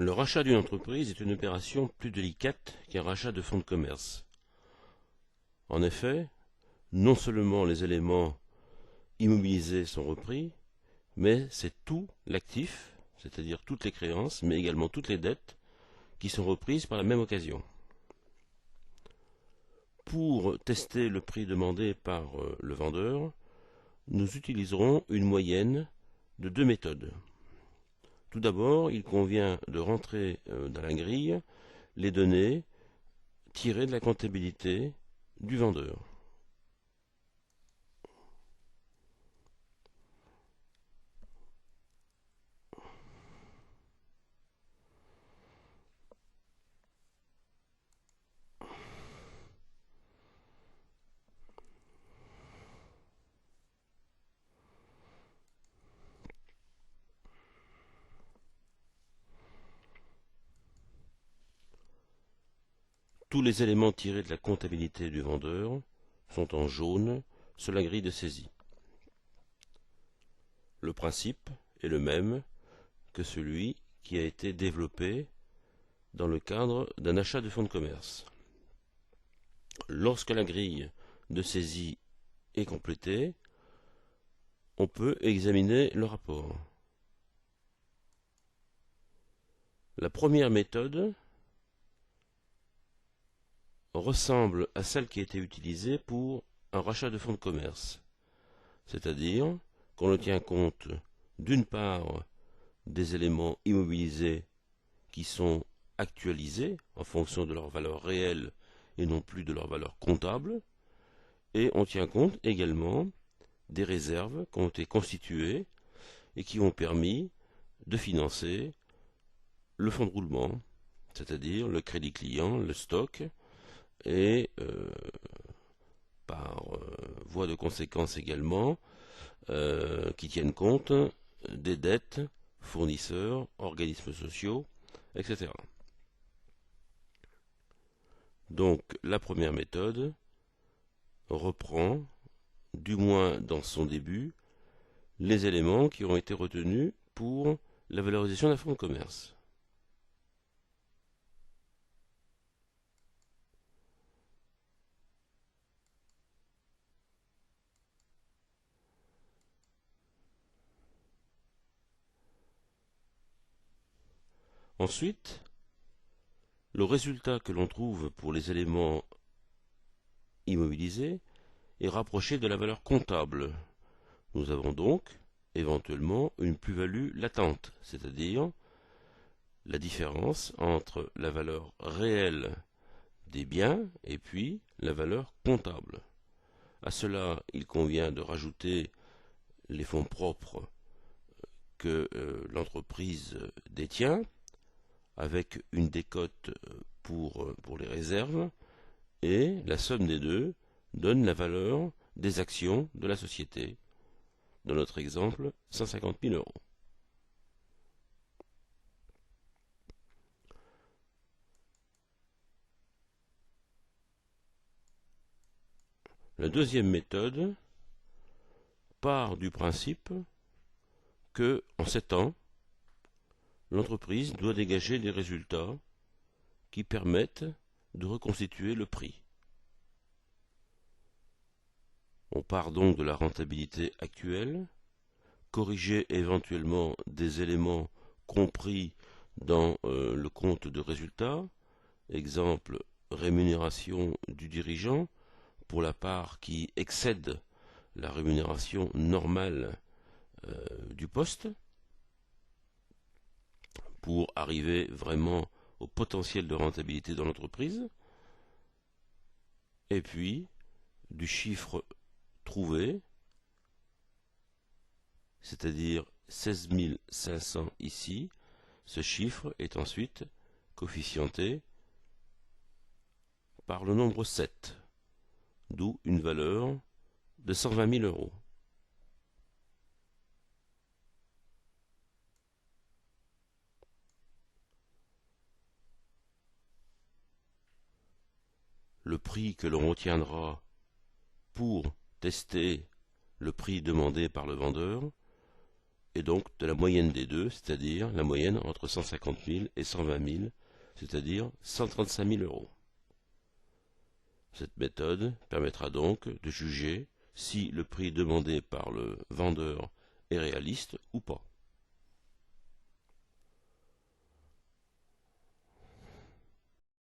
Le rachat d'une entreprise est une opération plus délicate qu'un rachat de fonds de commerce. En effet, non seulement les éléments immobilisés sont repris, mais c'est tout l'actif, c'est-à-dire toutes les créances, mais également toutes les dettes, qui sont reprises par la même occasion. Pour tester le prix demandé par le vendeur, nous utiliserons une moyenne de deux méthodes. Tout d'abord, il convient de rentrer dans la grille les données tirées de la comptabilité du vendeur. Tous les éléments tirés de la comptabilité du vendeur sont en jaune sur la grille de saisie. Le principe est le même que celui qui a été développé dans le cadre d'un achat de fonds de commerce. Lorsque la grille de saisie est complétée, on peut examiner le rapport. La première méthode ressemble à celle qui a été utilisée pour un rachat de fonds de commerce, c'est-à-dire qu'on ne tient compte d'une part des éléments immobilisés qui sont actualisés en fonction de leur valeur réelle et non plus de leur valeur comptable, et on tient compte également des réserves qui ont été constituées et qui ont permis de financer le fonds de roulement, c'est-à-dire le crédit client, le stock, et par voie de conséquence également, qui tiennent compte des dettes, fournisseurs, organismes sociaux, etc. Donc la première méthode reprend, du moins dans son début, les éléments qui ont été retenus pour la valorisation d'un fonds de commerce. Ensuite, le résultat que l'on trouve pour les éléments immobilisés est rapproché de la valeur comptable. Nous avons donc éventuellement une plus-value latente, c'est-à-dire la différence entre la valeur réelle des biens et puis la valeur comptable. À cela, il convient de rajouter les fonds propres que l'entreprise détient, avec une décote pour les réserves, et la somme des deux donne la valeur des actions de la société. Dans notre exemple, 150 000 euros. La deuxième méthode part du principe que, en 7 ans, l'entreprise doit dégager des résultats qui permettent de reconstituer le prix. On part donc de la rentabilité actuelle, corriger éventuellement des éléments compris dans le compte de résultat, exemple rémunération du dirigeant, pour la part qui excède la rémunération normale du poste, pour arriver vraiment au potentiel de rentabilité dans l'entreprise, et puis du chiffre trouvé, c'est-à-dire 16 500 ici, ce chiffre est ensuite coefficienté par le nombre 7, d'où une valeur de 120 000 euros. Le prix que l'on retiendra pour tester le prix demandé par le vendeur et donc de la moyenne des deux, c'est-à-dire la moyenne entre 150 000 et 120 000, c'est-à-dire 135 000 euros. Cette méthode permettra donc de juger si le prix demandé par le vendeur est réaliste ou pas.